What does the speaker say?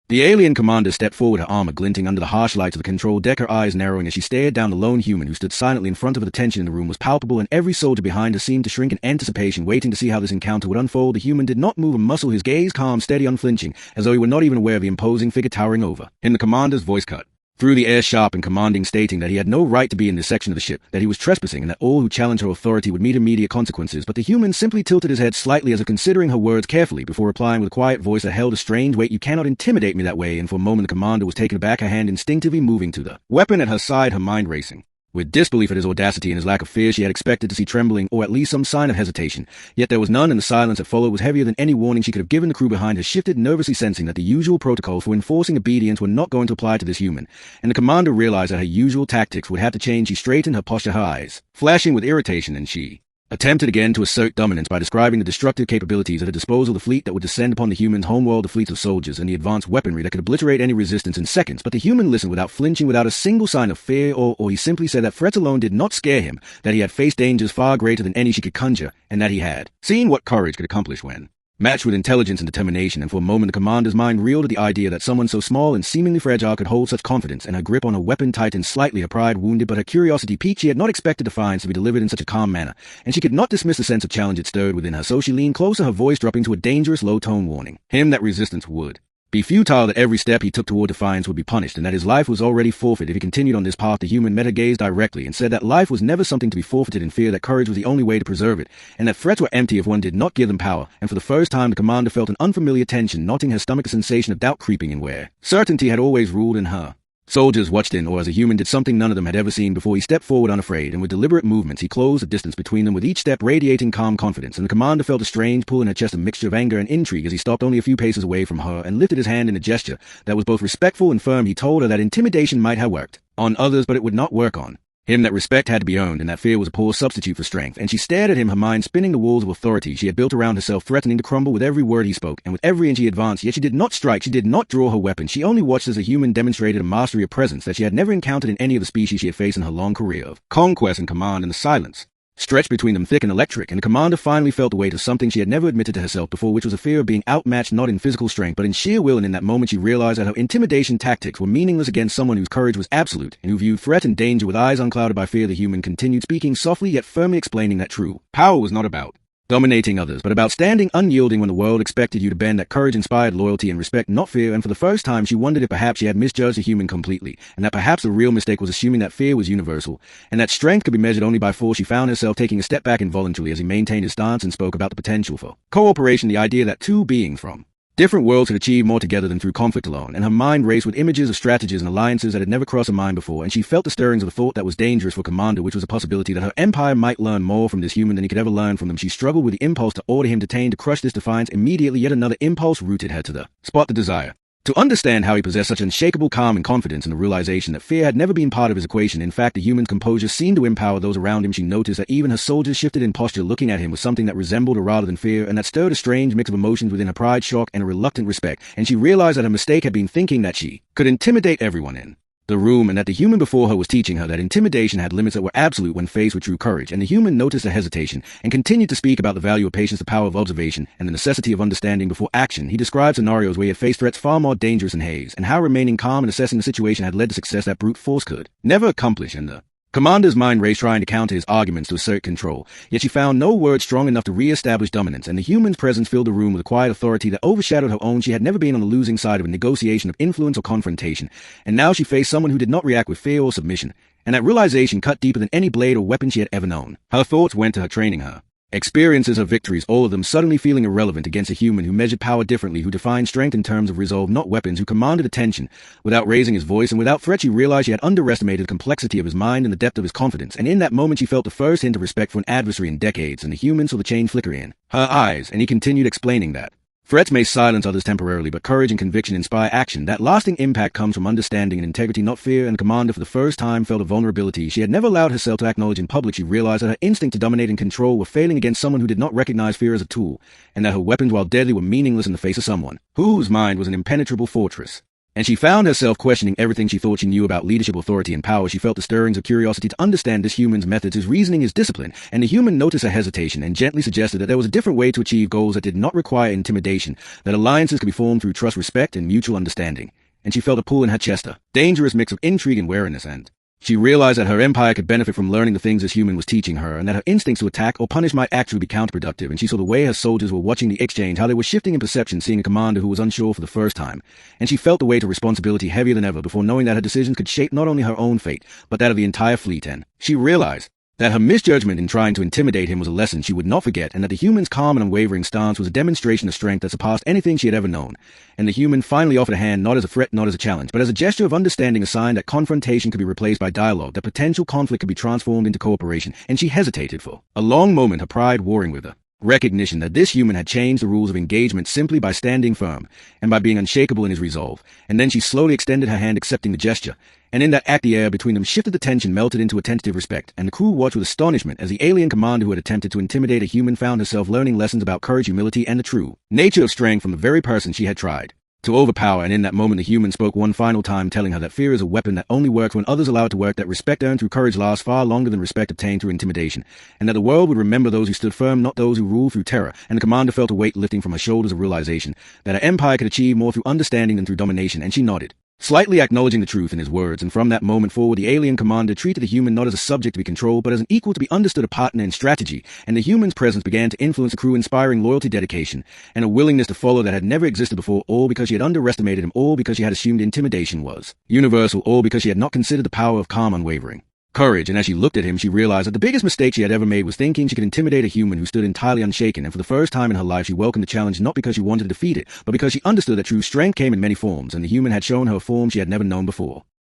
The alien commander stepped forward, her armor glinting under the harsh lights of the control deck, her eyes narrowing as she stared down the lone human who stood silently in front of her. The tension in the room was palpable, and every soldier behind her seemed to shrink in anticipation, waiting to see how this encounter would unfold. The human did not move a muscle, his gaze calm, steady, unflinching, as though he were not even aware of the imposing figure towering over him. The commander's voice cut through the air, sharp and commanding, stating that he had no right to be in this section of the ship, that he was trespassing, and that all who challenged her authority would meet immediate consequences. But the human simply tilted his head slightly as if considering her words carefully before replying with a quiet voice that held a strange weight. "You cannot intimidate me that way." And for a moment the commander was taken aback, her hand instinctively moving to the weapon at her side, her mind racing with disbelief at his audacity and his lack of fear. She had expected to see trembling, or at least some sign of hesitation, yet there was none, and the silence that followed was heavier than any warning she could have given. The crew behind her shifted, nervously sensing that the usual protocols for enforcing obedience were not going to apply to this human, and the commander realized that her usual tactics would have to change. She straightened her posture, her eyes flashing with irritation, and she attempted again to assert dominance by describing the destructive capabilities at her disposal, the fleet that would descend upon the human's homeworld, the fleets of soldiers, and the advanced weaponry that could obliterate any resistance in seconds. But the human listened without flinching, without a single sign of fear, or he simply said that threats alone did not scare him, that he had faced dangers far greater than any she could conjure, and that he had seen what courage could accomplish when matched with intelligence and determination. And for a moment the commander's mind reeled at the idea that someone so small and seemingly fragile could hold such confidence, and her grip on her weapon tightened slightly, her pride wounded, but her curiosity piqued. She had not expected defiance to be delivered in such a calm manner, and she could not dismiss the sense of challenge it stirred within her. So she leaned closer, her voice dropping to a dangerous low tone, warning him that resistance would be futile, that every step he took toward defiance would be punished, and that his life was already forfeit if he continued on this path. The human met her gaze directly and said that life was never something to be forfeited in fear, that courage was the only way to preserve it, and that threats were empty if one did not give them power. And for the first time the commander felt an unfamiliar tension knotting her stomach, a sensation of doubt creeping in where certainty had always ruled in her. Soldiers watched in awe as a human did something none of them had ever seen before. He stepped forward unafraid, and with deliberate movements he closed the distance between them, with each step radiating calm confidence. And the commander felt a strange pull in her chest, a mixture of anger and intrigue, as he stopped only a few paces away from her and lifted his hand in a gesture that was both respectful and firm. He told her that intimidation might have worked on others, but it would not work on him, that respect had to be earned, and that fear was a poor substitute for strength. And she stared at him, her mind spinning. The walls of authority she had built around herself threatening to crumble with every word he spoke, and with every inch he advanced. Yet she did not strike, she did not draw her weapon. She only watched as the human demonstrated a mastery of presence that she had never encountered in any of the species she had faced in her long career of conquest and command. And the silence stretched between them thick and electric, and the commander finally felt the weight of something she had never admitted to herself before, which was a fear of being outmatched, not in physical strength, but in sheer will. And in that moment she realized that her intimidation tactics were meaningless against someone whose courage was absolute, and who viewed threat and danger with eyes unclouded by fear. The human continued, speaking softly yet firmly, explaining that true power was not about dominating others, but about standing unyielding when the world expected you to bend, that courage inspired loyalty and respect, not fear. And for the first time she wondered if perhaps she had misjudged the human completely, and that perhaps the real mistake was assuming that fear was universal, and that strength could be measured only by force. She found herself taking a step back involuntarily as he maintained his stance and spoke about the potential for cooperation, the idea that two beings from different worlds could achieve more together than through conflict alone. And her mind raced with images of strategies and alliances that had never crossed her mind before, and she felt the stirrings of a thought that was dangerous for Commander, which was a possibility that her empire might learn more from this human than he could ever learn from them. She struggled with the impulse to order him detained, to crush this defiance immediately. Yet another impulse rooted her to the spot, the desire to understand how he possessed such unshakable calm and confidence, and the realization that fear had never been part of his equation. In fact, the human's composure seemed to empower those around him. She noticed that even her soldiers shifted in posture, looking at him with something that resembled or rather than fear, and that stirred a strange mix of emotions within her: pride, shock, and a reluctant respect. And she realized that her mistake had been thinking that she could intimidate everyone in the room, and that the human before her was teaching her that intimidation had limits that were absolute when faced with true courage. And the human noticed her hesitation and continued to speak about the value of patience, the power of observation, and the necessity of understanding before action. He described scenarios where he had faced threats far more dangerous than Hayes, and how remaining calm and assessing the situation had led to success that brute force could never accomplish. And the commander's mind raced, trying to counter his arguments to assert control, yet she found no words strong enough to re-establish dominance, and the human's presence filled the room with a quiet authority that overshadowed her own. She had never been on the losing side of a negotiation of influence or confrontation, and now she faced someone who did not react with fear or submission, and that realization cut deeper than any blade or weapon she had ever known. Her thoughts went to her training, her experiences, her victories, all of them suddenly feeling irrelevant against a human who measured power differently, who defined strength in terms of resolve, not weapons, who commanded attention without raising his voice, and without threat. She realized she had underestimated the complexity of his mind and the depth of his confidence, and in that moment she felt the first hint of respect for an adversary in decades. And the human saw the change flicker in her eyes, and he continued, explaining that threats may silence others temporarily, but courage and conviction inspire action. That lasting impact comes from understanding and integrity, not fear. And Commander for the first time felt a vulnerability she had never allowed herself to acknowledge in public. She realized that her instinct to dominate and control were failing against someone who did not recognize fear as a tool, and that her weapons, while deadly, were meaningless in the face of someone whose mind was an impenetrable fortress. and she found herself questioning everything she thought she knew about leadership, authority, and power. She felt the stirrings of curiosity to understand this human's methods, his reasoning, his discipline, and the human noticed her hesitation and gently suggested that there was a different way to achieve goals that did not require intimidation, that alliances could be formed through trust, respect, and mutual understanding. And she felt a pull in her chest, a dangerous mix of intrigue and wariness, and she realized that her empire could benefit from learning the things this human was teaching her, and that her instincts to attack or punish might actually be counterproductive. And she saw the way her soldiers were watching the exchange, how they were shifting in perception, seeing a commander who was unsure for the first time. And she felt the weight of responsibility heavier than ever before, knowing that her decisions could shape not only her own fate, but that of the entire fleet. And she realized that her misjudgment in trying to intimidate him was a lesson she would not forget, and that the human's calm and unwavering stance was a demonstration of strength that surpassed anything she had ever known. And the human finally offered a hand, not as a threat, not as a challenge, but as a gesture of understanding, a sign that confrontation could be replaced by dialogue, that potential conflict could be transformed into cooperation. And she hesitated for a long moment, her pride warring with her recognition that this human had changed the rules of engagement simply by standing firm and by being unshakable in his resolve. And then she slowly extended her hand, accepting the gesture. And in that act, the air between them shifted, the tension melted into a tentative respect, and the crew watched with astonishment as the alien commander who had attempted to intimidate a human found herself learning lessons about courage, humility, and the true nature of strength from the very person she had tried to overpower. And in that moment, the human spoke one final time, telling her that fear is a weapon that only works when others allow it to work, that respect earned through courage lasts far longer than respect obtained through intimidation, and that the world would remember those who stood firm, not those who ruled through terror. And the commander felt a weight lifting from her shoulders, a realization that her empire could achieve more through understanding than through domination. And she nodded, slightly acknowledging the truth in his words. And from that moment forward, the alien commander treated the human not as a subject to be controlled, but as an equal to be understood, a partner in strategy. And the human's presence began to influence the crew, inspiring loyalty, dedication, and a willingness to follow that had never existed before, all because she had underestimated him, all because she had assumed intimidation was universal, all because she had not considered the power of calm, unwavering courage. And as she looked at him, she realized that the biggest mistake she had ever made was thinking she could intimidate a human who stood entirely unshaken. And for the first time in her life, she welcomed the challenge, not because she wanted to defeat it, but because she understood that true strength came in many forms, and the human had shown her a form she had never known before.